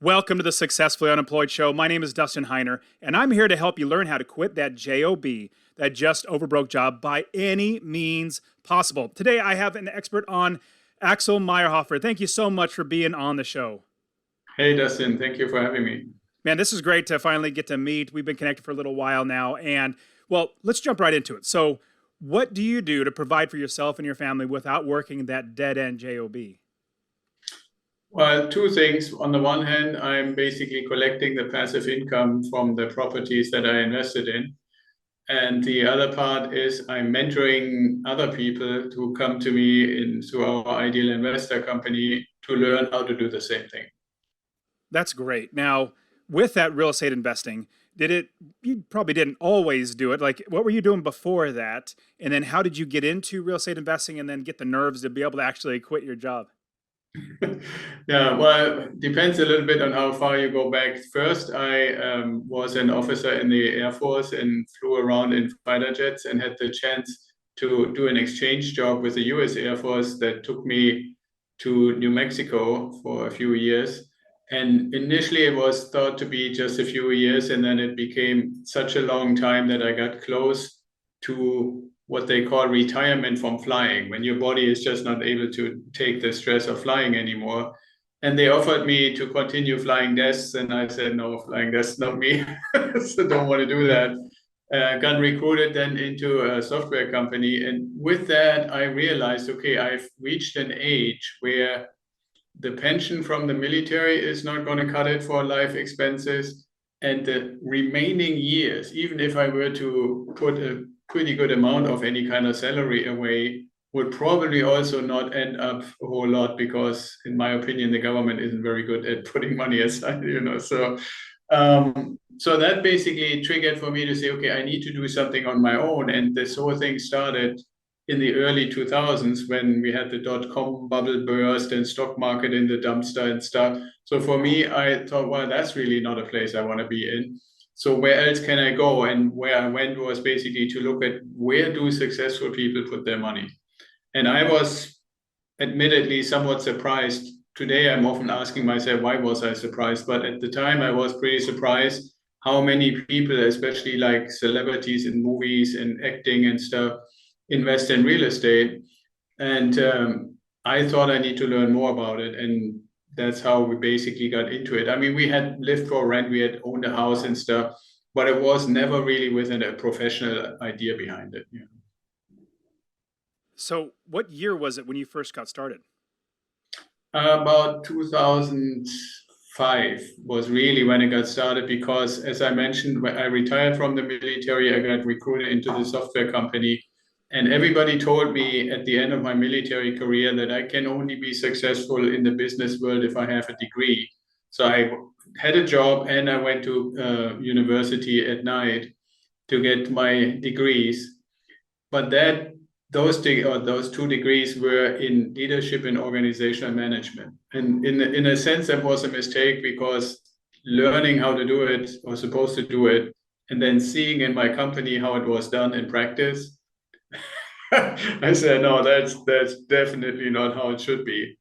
Welcome to the Successfully Unemployed Show. My name is Dustin, and I'm here to help you learn how to quit that JOB, that just overbroke job, by any means possible. Today, I have an expert on Axel Meierhoefer. Thank you so much for being on the show. Hey, Dustin, thank you for having me. Man, this is great to finally get to meet. We've been connected for a little while now, and well, let's jump right into it. So, what do you do to provide for yourself and your family without working that dead end JOB? Well, two things. On the one hand, I'm basically collecting the passive income from the properties that I invested in. And the other part is I'm mentoring other people to come to me into our ideal investor company to learn how to do the same thing. That's great. Now, with that real estate investing, you probably didn't always do it. Like, what were you doing before that? And then how did you get into real estate investing and then get the nerves to be able to actually quit your job? Yeah, well, depends a little bit on how far you go back. First, I was an officer in the Air Force and flew around in fighter jets and had the chance to do an exchange job with the US Air Force that took me to New Mexico for a few years. And initially, it was thought to be just a few years, and then it became such a long time that I got close to what they call retirement from flying, when your body is just not able to take the stress of flying anymore. And they offered me to continue flying desks, and I said, no, flying desks, not me. So don't want to do that. Got recruited then into a software company. And with that, I realized, okay, I've reached an age where the pension from the military is not going to cut it for life expenses. And the remaining years, even if I were to put a pretty good amount of any kind of salary away, would probably also not end up a whole lot because, in my opinion, the government isn't very good at putting money aside. So that basically triggered for me to say, okay, I need to do something on my own. And this whole thing started in the early 2000s when we had the dot-com bubble burst and stock market in the dumpster and stuff. So for me, I thought, well, that's really not a place I want to be in. So where else can I go? And where I went was basically to look at where do successful people put their money. And I was admittedly somewhat surprised. Today, I'm often asking myself, why was I surprised? But at the time, I was pretty surprised how many people, especially like celebrities in movies and acting and stuff, invest in real estate. And I thought I need to learn more about it. And that's how we basically got into it. I mean, we had lived for rent, we had owned a house and stuff, but it was never really within a professional idea behind it. Yeah. So, what year was it when you first got started? About 2005 was really when it got started because, as I mentioned, when I retired from the military, I got recruited into the software company. And everybody told me at the end of my military career that I can only be successful in the business world if I have a degree. So I had a job and I went to university at night to get my degrees. But those two degrees were in leadership and organizational management. And in a sense, that was a mistake because learning how to do it or supposed to do it, and then seeing in my company how it was done in practice, I said, no, that's definitely not how it should be.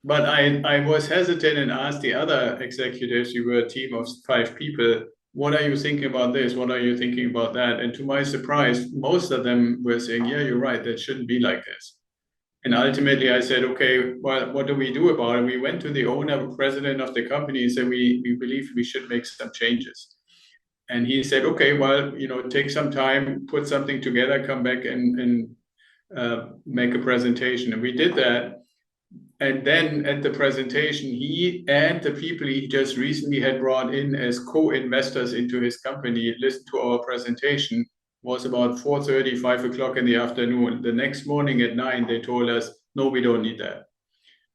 But I was hesitant and asked the other executives, we were a team of 5 people, what are you thinking about this? What are you thinking about that? And to my surprise, most of them were saying, yeah, you're right, that shouldn't be like this. And ultimately I said, okay, well, what do we do about it? We went to the owner, president of the company, and said, we believe we should make some changes. And he said, okay, well, take some time, put something together, come back and make a presentation. And we did that. And then at the presentation, he and the people he just recently had brought in as co-investors into his company listened to our presentation. Was about 4:30, 5 o'clock in the afternoon. The next morning at 9, they told us, no, we don't need that.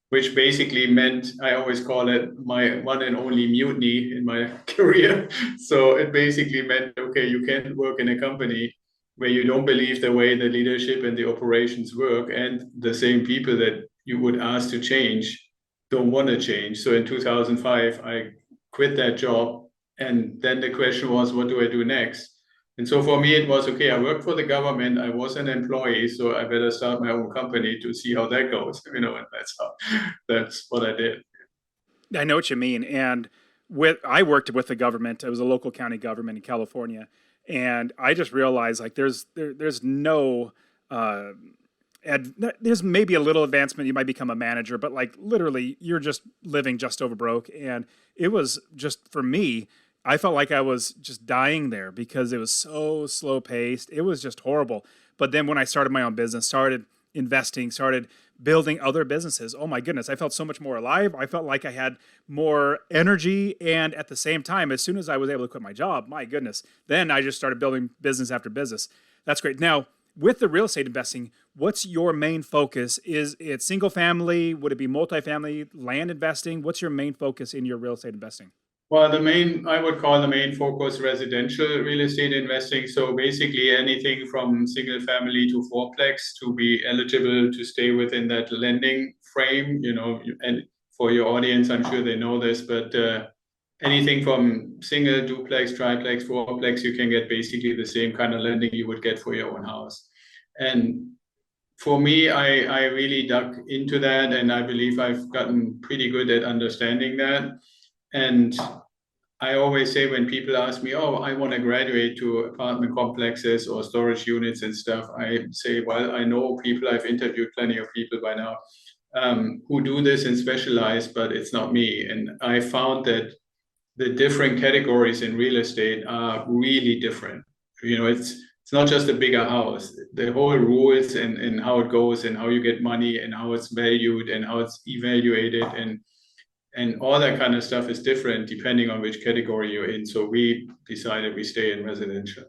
Which basically meant, I always call it my one and only mutiny in my career. So it basically meant, okay, you can't work in a company where you don't believe the way the leadership and the operations work, and the same people that you would ask to change don't want to change. So in 2005, I quit that job. And then the question was, what do I do next? And so for me, it was, okay, I worked for the government. I was an employee, so I better start my own company to see how that goes. And that's what I did. I know what you mean. And I worked with the government. It was a local county government in California, and I just realized like there's no uh, there's maybe a little advancement. You might become a manager, but like literally, you're just living just over broke. And it was just for me. I felt like I was just dying there because it was so slow paced. It was just horrible. But then when I started my own business, started investing, started building other businesses, oh my goodness, I felt so much more alive. I felt like I had more energy. And at the same time, as soon as I was able to quit my job, my goodness, then I just started building business after business. That's great. Now, with the real estate investing, what's your main focus? Is it single family? Would it be multifamily, land investing? What's your main focus in your real estate investing? Well, I would call the main focus residential real estate investing. So basically anything from single family to fourplex to be eligible to stay within that lending frame, and for your audience, I'm sure they know this, but anything from single, duplex, triplex, fourplex, you can get basically the same kind of lending you would get for your own house. And for me, I really dug into that, and I believe I've gotten pretty good at understanding that. And I always say when people ask me, oh, I want to graduate to apartment complexes or storage units and stuff, I say, well, I know people, I've interviewed plenty of people by now who do this and specialize, but it's not me. And I found that the different categories in real estate are really different. It's not just a bigger house. The whole rules and how it goes and how you get money and how it's valued and how it's evaluated and all that kind of stuff is different depending on which category you're in. So we decided we stay in residential.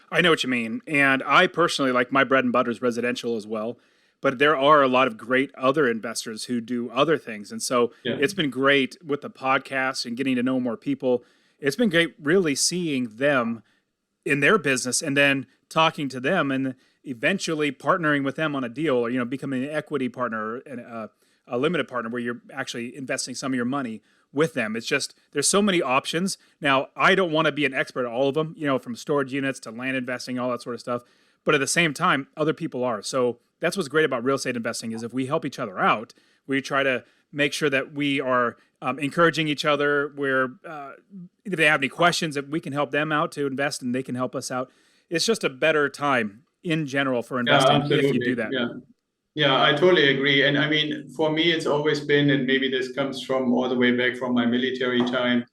I know what you mean. And I personally like my bread and butter is residential as well. But there are a lot of great other investors who do other things. And so It's been great with the podcast and getting to know more people. It's been great really seeing them in their business and then talking to them and eventually partnering with them on a deal or, becoming an equity partner and a limited partner where you're actually investing some of your money with them. It's just, there's so many options. Now, I don't want to be an expert at all of them, from storage units to land investing, all that sort of stuff. But at the same time, other people are. So that's what's great about real estate investing is if we help each other out, we try to make sure that we are encouraging each other where if they have any questions, that we can help them out to invest and they can help us out. It's just a better time in general for investing if you do that. Yeah, I totally agree. And I mean, for me, it's always been, and maybe this comes from all the way back from my military time,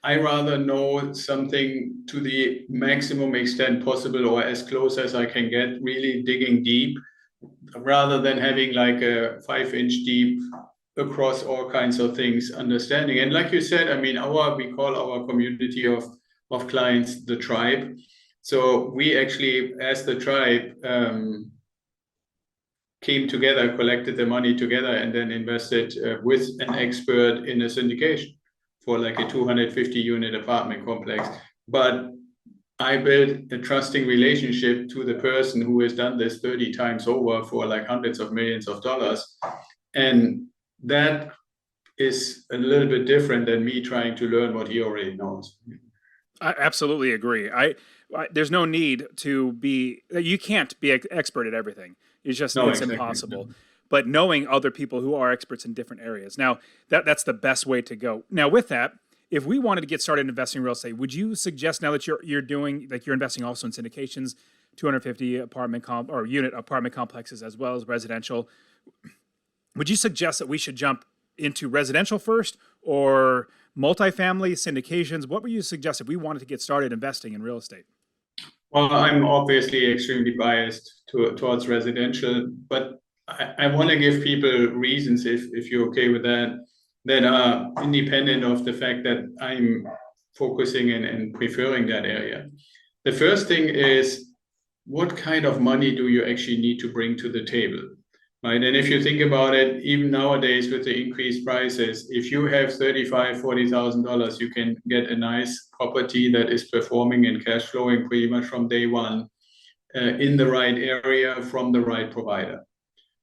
I rather know something to the maximum extent possible or as close as I can get, really digging deep, rather than having like a 5-inch deep across all kinds of things understanding. And like you said, I mean, we call our community of clients the tribe. So we actually, as the tribe, came together, collected the money together, and then invested with an expert in a syndication for like a 250 unit apartment complex. But I built a trusting relationship to the person who has done this 30 times over for like hundreds of millions of dollars. And that is a little bit different than me trying to learn what he already knows. I absolutely agree. There's no need to be, you can't be an expert at everything. It's exactly. Impossible. Yeah. But knowing other people who are experts in different areas. Now, that's the best way to go. Now, with that, if we wanted to get started investing in real estate, would you suggest now that you're doing, like you're investing also in syndications, 250 unit apartment complexes as well as residential, would you suggest that we should jump into residential first or multifamily syndications? What would you suggest if we wanted to get started investing in real estate? Well, I'm obviously extremely biased towards residential, but I want to give people reasons, if you're okay with that are independent of the fact that I'm focusing and preferring that area. The first thing is, what kind of money do you actually need to bring to the table? Right. And if you think about it, even nowadays with the increased prices, if you have $35,000, $40,000, you can get a nice property that is performing and cash flowing pretty much from day one in the right area from the right provider.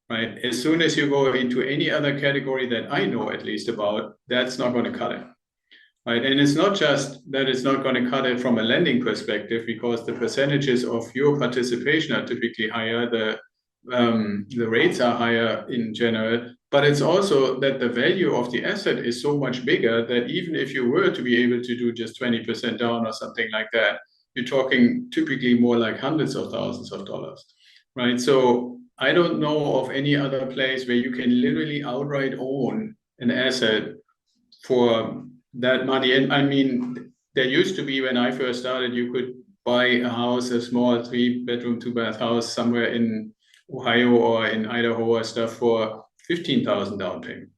Right. As soon as you go into any other category that I know at least about, that's not going to cut it. Right. And it's not just that it's not going to cut it from a lending perspective, because the percentages of your participation are typically higher. The rates are higher in general, but it's also that the value of the asset is so much bigger that even if you were to be able to do just 20% down or something like that, you're talking typically more like hundreds of thousands of dollars, right? So I don't know of any other place where you can literally outright own an asset for that money. And I mean, there used to be, when I first started, you could buy a house, a small 3-bedroom, 2-bath house somewhere in Ohio or in Idaho or stuff for 15,000 down payment.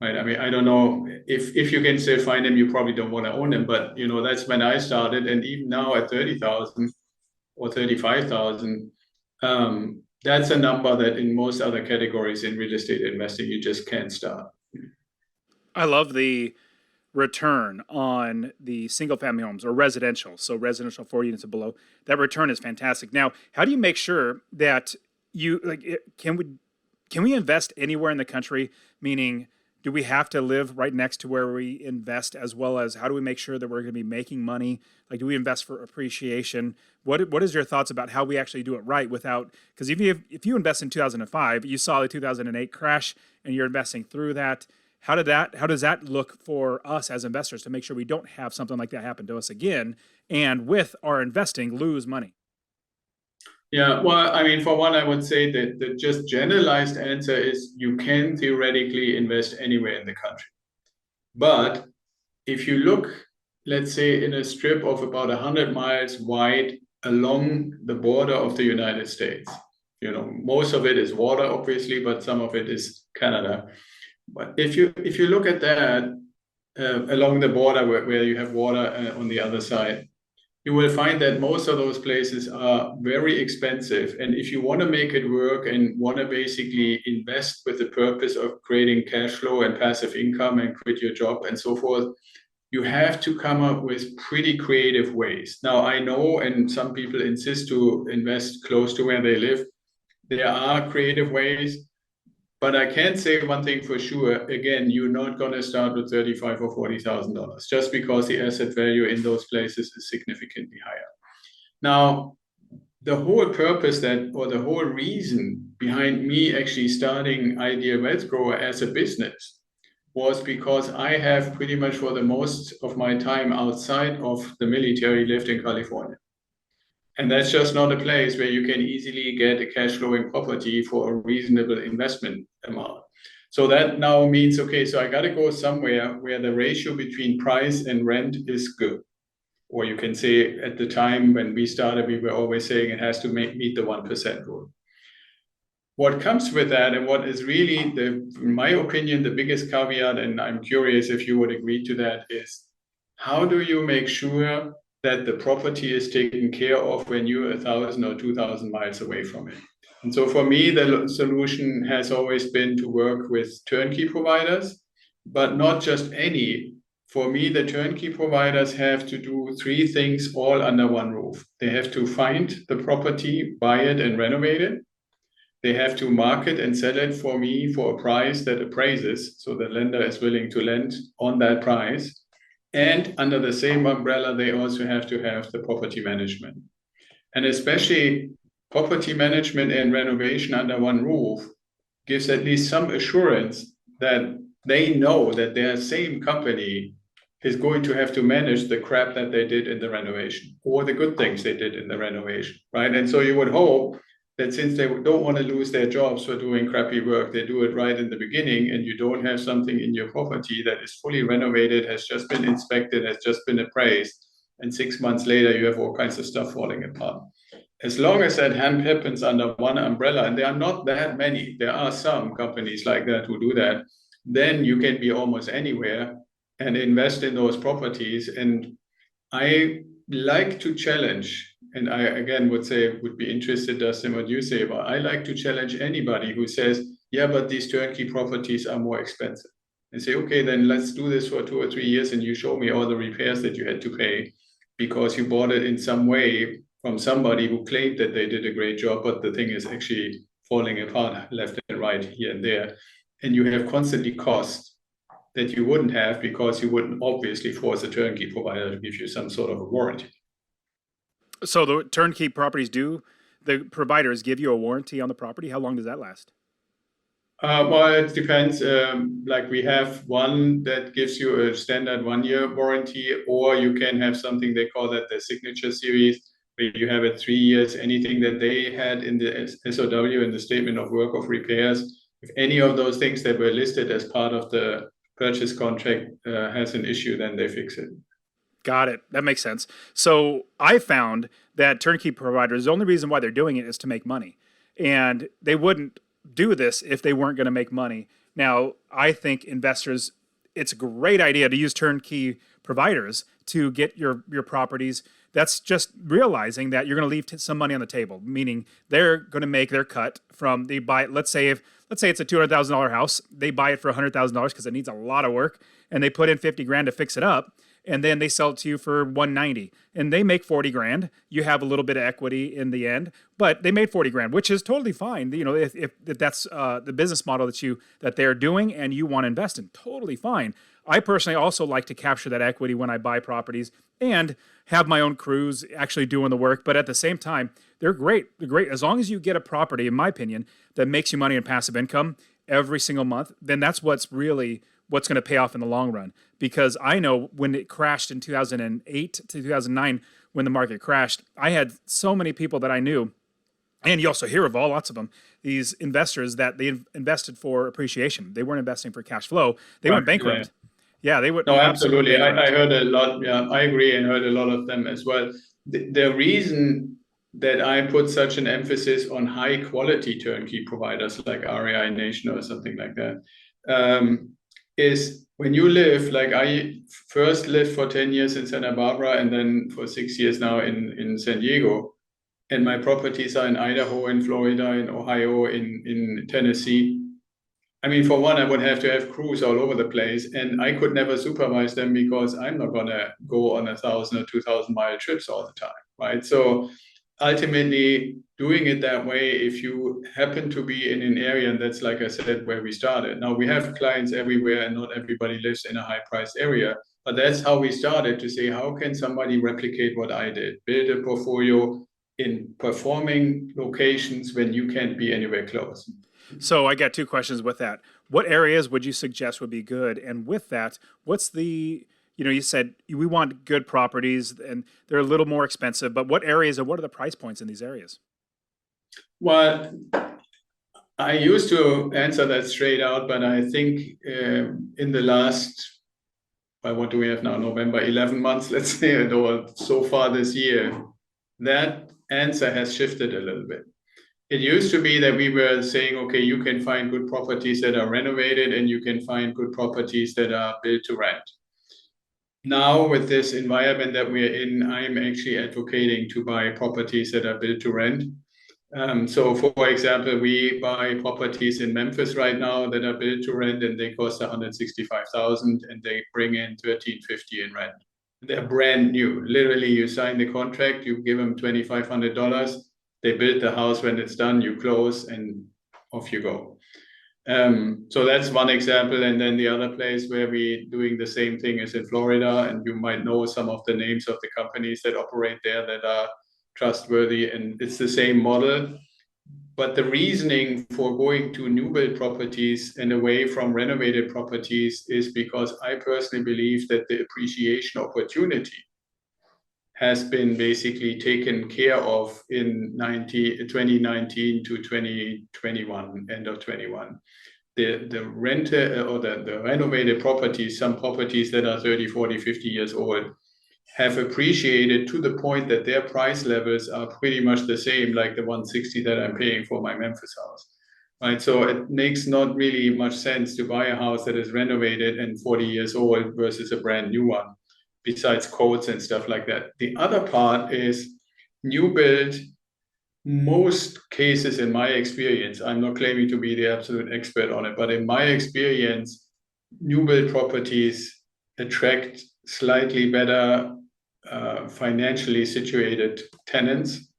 Right. I mean, I don't know if you can still find them, you probably don't want to own them, but that's when I started. And even now at 30,000 or 35,000, that's a number that in most other categories in real estate investing, you just can't start. I love the return on the single family homes or residential. So residential 4 units and below, that return is fantastic. Now, how do you make sure that can we invest anywhere in the country? Meaning, do we have to live right next to where we invest, as well as how do we make sure that we're going to be making money? Like, do we invest for appreciation? What is your thoughts about how we actually do it right without, because if you invest in 2005, you saw the 2008 crash and you're investing through that. How does that look for us as investors to make sure we don't have something like that happen to us again, and with our investing lose money? Yeah, well, I mean, for one, I would say that the just generalized answer is you can theoretically invest anywhere in the country. But if you look, let's say, in a strip of about 100 miles wide along the border of the United States, most of it is water, obviously, but some of it is Canada. But if you look at that along the border where you have water on the other side, you will find that most of those places are very expensive. And if you want to make it work and want to basically invest with the purpose of creating cash flow and passive income and quit your job and so forth, you have to come up with pretty creative ways. Now, I know, and some people insist to invest close to where they live. There are creative ways. But I can say one thing for sure. Again, you're not going to start with $35,000 or $40,000 just because the asset value in those places is significantly higher. Now, the whole purpose or the whole reason behind me actually starting Ideal Wealth Grower as a business was because I have pretty much for the most of my time outside of the military lived in California. And that's just not a place where you can easily get a cash flowing property for a reasonable investment amount. So that now means, okay, so I got to go somewhere where the ratio between price and rent is good. Or you can say at the time when we started, we were always saying it has to meet the 1% rule. What comes with that, and what is really, in my opinion, the biggest caveat, and I'm curious if you would agree to that, is how do you make sure that the property is taken care of when you're 1,000 or 2,000 miles away from it? And so for me, the solution has always been to work with turnkey providers, but not just any. For me, the turnkey providers have to do 3 things all under one roof. They have to find the property, buy it, and renovate it. They have to market and sell it for me for a price that appraises, so the lender is willing to lend on that price. And under the same umbrella, they also have to have the property management. And especially property management and renovation under one roof gives at least some assurance that they know that their same company is going to have to manage the crap that they did in the renovation or the good things they did in the renovation, right? And so you would hope that since they don't want to lose their jobs for doing crappy work, they do it right in the beginning, and you don't have something in your property that is fully renovated, has just been inspected, has just been appraised, and 6 months later you have all kinds of stuff falling apart. As long as that happens under one umbrella, and there are not that many, there are some companies like that who do that, then you can be almost anywhere and invest in those properties. And I like to challenge, and I again would be interested, Dustin, what you say about. I like to challenge anybody who says, yeah, but these turnkey properties are more expensive. And say, okay, then let's do this for 2 or 3 years, and you show me all the repairs that you had to pay because you bought it in some way from somebody who claimed that they did a great job, but the thing is actually falling apart left and right here and there. And you have constantly costs that you wouldn't have because you wouldn't obviously force a turnkey provider to give you some sort of a warranty. So the turnkey properties the providers give you a warranty on the property? How long does that last? Well, it depends. Like we have one that gives you a standard 1 year warranty, or you can have something they call that the signature series, where you have it 3 years. Anything that they had in the SOW, in the statement of work of repairs, if any of those things that were listed as part of the purchase contract has an issue, then they fix it. Got it. That makes sense. So I found that turnkey providers, the only reason why they're doing it is to make money. And they wouldn't do this if they weren't going to make money. Now, I think investors, it's a great idea to use turnkey providers to get your properties. That's just realizing that you're going to leave some money on the table, meaning they're going to make their cut from they buy. Let's say it's a $200,000 house, they buy it for $100,000 because it needs a lot of work, and they put in 50 grand to fix it up, and then they sell it to you for 190, and they make 40 grand. You have a little bit of equity in the end, but they made 40 grand, which is totally fine. You know, if that's the business model that they're doing and you want to invest in, totally fine. I personally also like to capture that equity when I buy properties and have my own crews actually doing the work. But at the same time, they're great. They're great. As long as you get a property, in my opinion, that makes you money in passive income every single month, then that's what's going to pay off in the long run. Because I know when it crashed in 2008 to 2009, when the market crashed, I had so many people that I knew, and you also hear of lots of them, these investors that they invested for appreciation. They weren't investing for cash flow. They went bankrupt. Yeah, they would. No, absolutely. I heard a lot. Yeah, I agree, and heard a lot of them as well. The reason that I put such an emphasis on high quality turnkey providers like REI Nation or something like that is when you live, like I first lived for 10 years in Santa Barbara and then for 6 years now in San Diego. And my properties are in Idaho, in Florida, in Ohio, in Tennessee. I mean, for one, I would have to have crews all over the place, and I could never supervise them because I'm not going to go on 1,000 or 2,000 mile trips all the time, right? So ultimately, doing it that way, if you happen to be in an area, and that's like I said, where we started. Now we have clients everywhere, and not everybody lives in a high-priced area, but that's how we started to say, how can somebody replicate what I did? Build a portfolio in performing locations when you can't be anywhere close. So I got two questions with that. What areas would you suggest would be good? And with that, what's you said we want good properties and they're a little more expensive, but what areas and what are the price points in these areas? Well, I used to answer that straight out, but I think in the last, what do we have now, November, 11 months, let's say, or so far this year, that answer has shifted a little bit. It used to be that we were saying, okay, you can find good properties that are renovated and you can find good properties that are built to rent. Now, with this environment that we're in, I'm actually advocating to buy properties that are built to rent. So, for example, we buy properties in Memphis right now that are built to rent, and they cost $165,000, and they bring in $1,350 in rent. They're brand new. Literally, you sign the contract, you give them $2,500. They build the house. When it's done, you close and off you go. So that's one example. And then the other place where we're doing the same thing is in Florida. And you might know some of the names of the companies that operate there that are trustworthy. And it's the same model. But the reasoning for going to new build properties and away from renovated properties is because I personally believe that the appreciation opportunity has been basically taken care of in 2019 to 2021, end of 21. The renter or the renovated properties, some properties that are 30, 40, 50 years old, have appreciated to the point that their price levels are pretty much the same, like the 160 that I'm paying for my Memphis house. Right, so it makes not really much sense to buy a house that is renovated and 40 years old versus a brand new one, besides codes and stuff like that. The other part is new build. Most cases, in my experience, I'm not claiming to be the absolute expert on it, but in my experience, new build properties attract slightly better financially situated tenants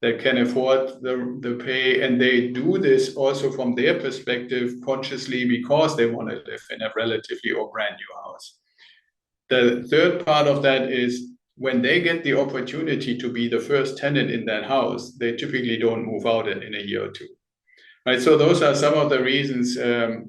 that can afford the pay, and they do this also from their perspective consciously because they want to live in a relatively or brand new house. The third part of that is when they get the opportunity to be the first tenant in that house, they typically don't move out in a year or two. Right. So those are some of the reasons, and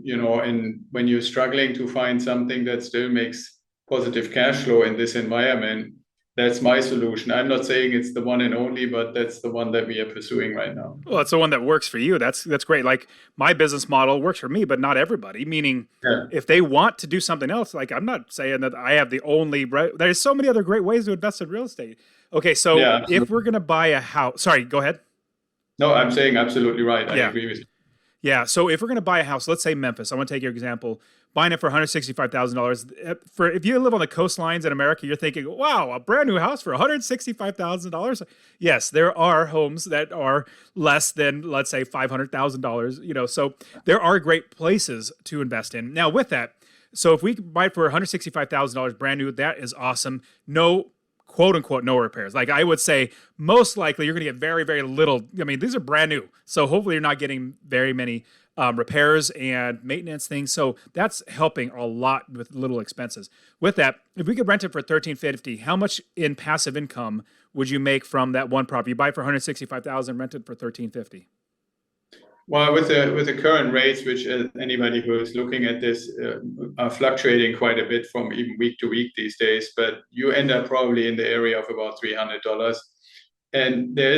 when you're struggling to find something that still makes positive cash flow in this environment, that's my solution. I'm not saying it's the one and only, but that's the one that we are pursuing right now. Well, it's the one that works for you. That's great. Like my business model works for me, but not everybody. Meaning, Yeah. if they want to do something else, like I'm not saying that I have the only right. There's so many other great ways to invest in real estate. Okay, so Yeah, if we're absolutely. gonna buy a house, sorry, go ahead. No, I'm saying absolutely right. I Yeah. agree with you. Yeah. So if we're going to buy a house, let's say Memphis, I want to take your example, buying it for $165,000. For if you live on the coastlines in America, you're thinking, wow, a brand new house for $165,000. Yes, there are homes that are less than, let's say, $500,000. So there are great places to invest in. Now, with that, so if we buy it for $165,000 brand new, that is awesome. No, quote unquote, no repairs. Like I would say, most likely you're going to get very, very little. I mean, these are brand new. So hopefully you're not getting very many repairs and maintenance things. So that's helping a lot with little expenses. With that, if we could rent it for $1,350, how much in passive income would you make from that one property? You buy it for $165,000, rent it for $1,350. Well, with the current rates, which anybody who is looking at this are fluctuating quite a bit from even week to week these days, but you end up probably in the area of about $300. And there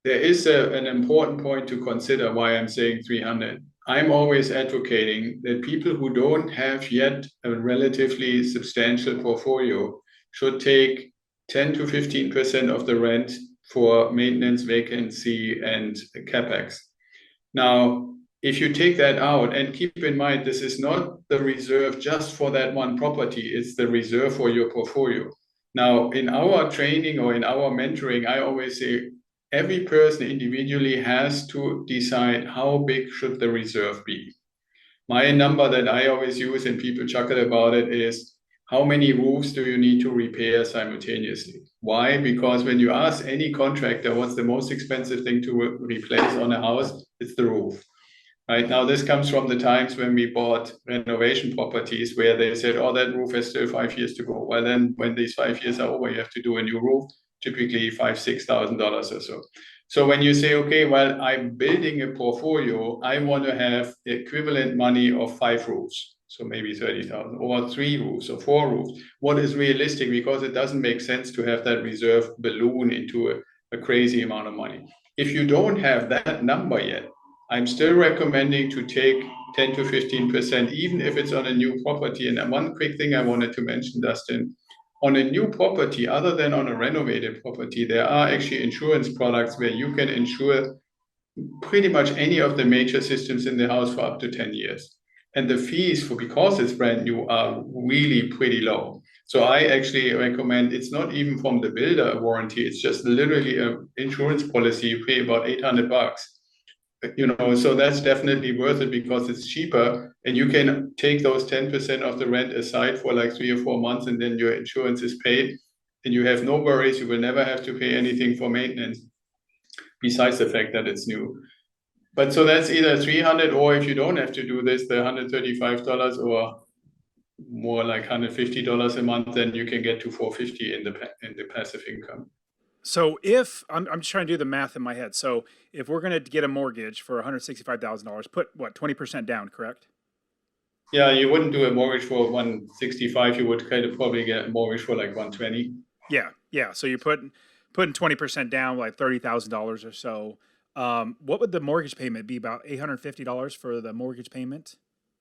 is an important point to consider why I'm saying 300. I'm always advocating that people who don't have yet a relatively substantial portfolio should take 10 to 15% of the rent for maintenance, vacancy, and capex. Now, if you take that out, and keep in mind, this is not the reserve just for that one property, it's the reserve for your portfolio. Now, in our training or in our mentoring, I always say every person individually has to decide how big should the reserve be. My number that I always use and people chuckle about it is how many roofs do you need to repair simultaneously? Why? Because when you ask any contractor what's the most expensive thing to replace on a house, it's the roof. Right now, this comes from the times when we bought renovation properties where they said, oh, that roof has still 5 years to go. Well, then when these 5 years are over, you have to do a new roof, typically $5,000, $6,000 or so. So when you say, okay, well, I'm building a portfolio, I want to have the equivalent money of 5 roofs. So maybe 30,000 or 3 roofs or 4 roofs. What is realistic? Because it doesn't make sense to have that reserve balloon into a crazy amount of money. If you don't have that number yet, I'm still recommending to take 10 to 15%, even if it's on a new property. And one quick thing I wanted to mention, Dustin, on a new property, other than on a renovated property, there are actually insurance products where you can insure pretty much any of the major systems in the house for up to 10 years. And the fees for, because it's brand new, are really pretty low. So I actually recommend, it's not even from the builder a warranty, it's just literally an insurance policy. You pay about $800. So that's definitely worth it because it's cheaper and you can take those 10% of the rent aside for like 3 or 4 months and then your insurance is paid and you have no worries. You will never have to pay anything for maintenance besides the fact that it's new. But so that's either 300, or if you don't have to do this, the $135 or more like $150 a month, then you can get to 450 in the passive income. So if I'm just trying to do the math in my head. So if we're going to get a mortgage for $165,000, put what, 20% down, correct? Yeah, you wouldn't do a mortgage for 165. You would kind of probably get a mortgage for like 120. Yeah, yeah. So you're putting 20% down, like $30,000 or so. What would the mortgage payment be? About $850 for the mortgage payment?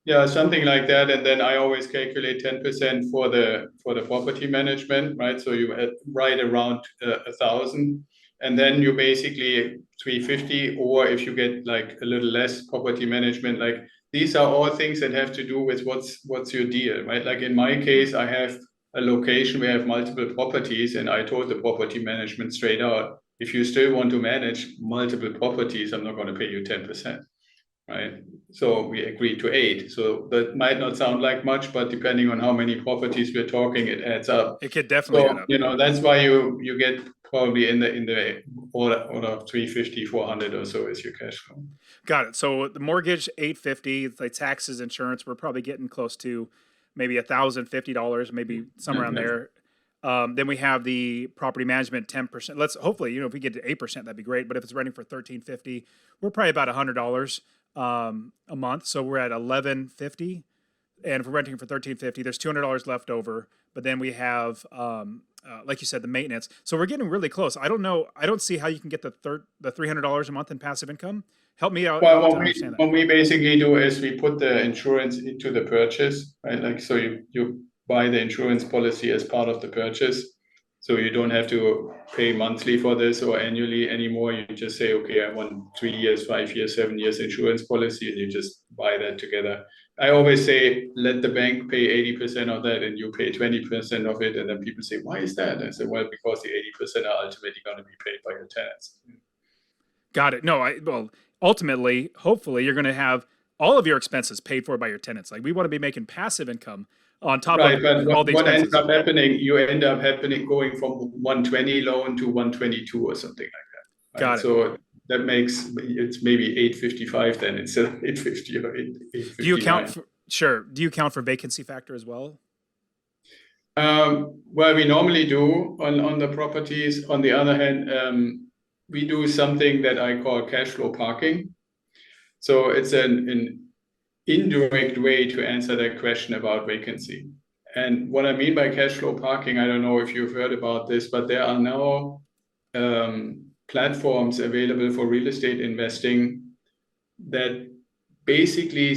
Yeah, something like that. And then I always calculate 10% for the property management, right? So you had right around 1,000, and then you basically 350. Or if you get like a little less property management, like these are all things that have to do with what's your deal, right? Like in my case, I have a location where I have multiple properties, and I told the property management straight out, if you still want to manage multiple properties, I'm not going to pay you 10%. Right? So we agreed to 8. So that might not sound like much, but depending on how many properties we're talking, it adds up. It could definitely add So, up. that's why you get probably in the order of 350, 400 or so is your cash flow. Got it. So the mortgage, 850, the taxes, insurance, we're probably getting close to maybe $1,050, maybe somewhere around Yeah. there. Then we have the property management 10%. Let's hopefully, if we get to 8%, that'd be great. But if it's renting for $13.50, we're probably about $100 a month. So we're at $11.50. And if we're renting for $13.50, there's $200 left over. But then we have, like you said, the maintenance. So we're getting really close. I don't know. I don't see how you can get the $300 a month in passive income. Help me out to understand that. What we basically do is we put the insurance into the purchase, right? Like, so you buy the insurance policy as part of the purchase. So you don't have to pay monthly for this or annually anymore. You just say, okay, I want 3 years, 5 years, 7 years insurance policy, and you just buy that together. I always say, let the bank pay 80% of that and you pay 20% of it. And then people say, why is that? And I say, well, because the 80% are ultimately going to be paid by your tenants. Got it. No, well, ultimately, hopefully, you're going to have all of your expenses paid for by your tenants. Like, we want to be making passive income on top of all the expenses. What ends up happening, you end up going from 120 loan to 122 or something like that. Right? Got it. So that makes it's maybe 855 then instead of 850 or 859. Do you account for vacancy factor as well? Well, we normally do on the properties. On the other hand, we do something that I call cash flow parking. So it's an indirect way to answer that question about vacancy. And what I mean by cash flow parking, I don't know if you've heard about this, but there are now platforms available for real estate investing that basically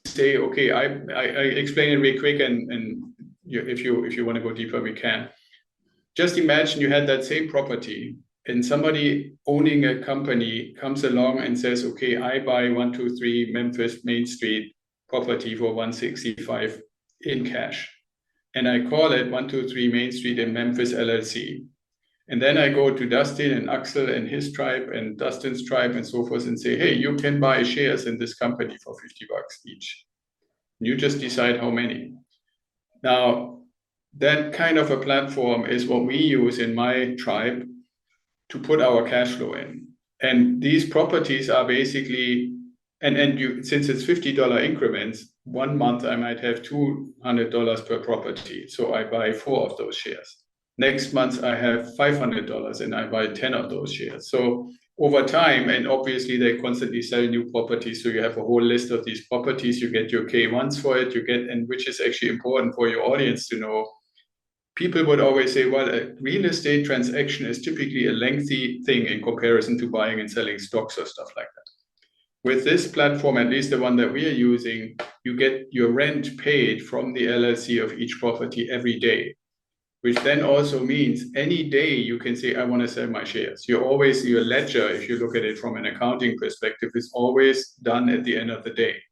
say, okay, I explain it real quick, and if you want to go deeper, we can. Just imagine you had that same property, and somebody owning a company comes along and says, okay, I buy 123 Memphis Main Street property for 165 in cash. And I call it 123 Main Street in Memphis LLC. And then I go to Dustin and Axel and his tribe and Dustin's tribe and so forth and say, hey, you can buy shares in this company for $50 each. You just decide how many. Now, that kind of a platform is what we use in my tribe to put our cash flow in. And these properties are basically, since it's $50 increments, 1 month I might have $200 per property. So I buy 4 of those shares. Next month I have $500 and I buy 10 of those shares. So over time, and obviously they constantly sell new properties. So you have a whole list of these properties, you get your K1s for it, and which is actually important for your audience to know. People would always say, well, a real estate transaction is typically a lengthy thing in comparison to buying and selling stocks or stuff like that. With this platform, at least the one that we are using, you get your rent paid from the LLC of each property every day, which then also means any day you can say, I want to sell my shares. Your ledger, if you look at it from an accounting perspective, is always done at the end of the day.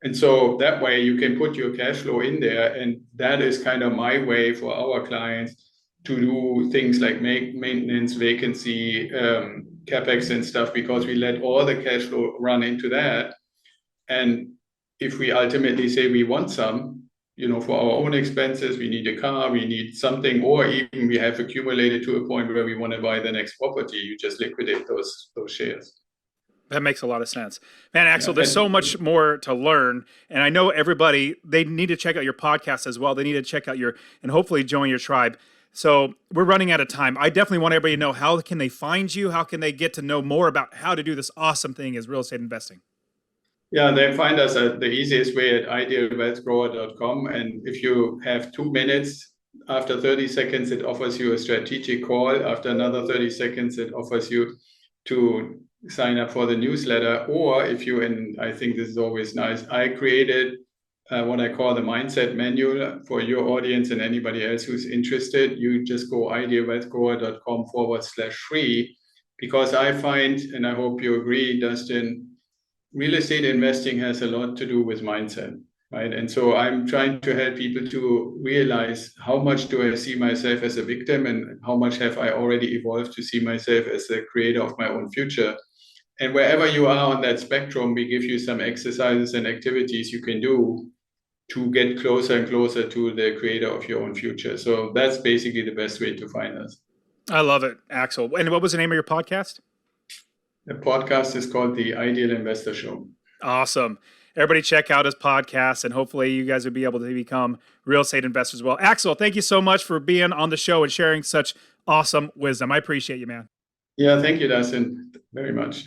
And so that way you can put your cash flow in there. And that is kind of my way for our clients to do things like maintenance, vacancy, CapEx and stuff, because we let all the cash flow run into that. And if we ultimately say we want some, for our own expenses, we need a car, we need something, or even we have accumulated to a point where we want to buy the next property, you just liquidate those shares. That makes a lot of sense. Man, Axel, there's so much more to learn. And I know everybody, they need to check out your podcast as well. They need to check out and hopefully join your tribe. So we're running out of time. I definitely want everybody to know, how can they find you? How can they get to know more about how to do this awesome thing as real estate investing? Yeah, they find us at the easiest way at idealwealthgrower.com. And if you have 2 minutes, after 30 seconds, it offers you a strategic call. After another 30 seconds, it offers you to sign up for the newsletter. Or and I think this is always nice, I created what I call the mindset manual for your audience and anybody else who's interested. You just go idealwealthgrower.com/free, because I find, and I hope you agree, Dustin, real estate investing has a lot to do with mindset, right? And so I'm trying to help people to realize, how much do I see myself as a victim and how much have I already evolved to see myself as the creator of my own future. And wherever you are on that spectrum, we give you some exercises and activities you can do to get closer and closer to the creator of your own future. So that's basically the best way to find us. I love it, Axel. And what was the name of your podcast? The podcast is called The Ideal Investor Show. Awesome. everybody check out his podcast, and hopefully you guys will be able to become real estate investors as well. Axel, thank you so much for being on the show and sharing such awesome wisdom. I appreciate you, man. Yeah, thank you, Dustin, very much.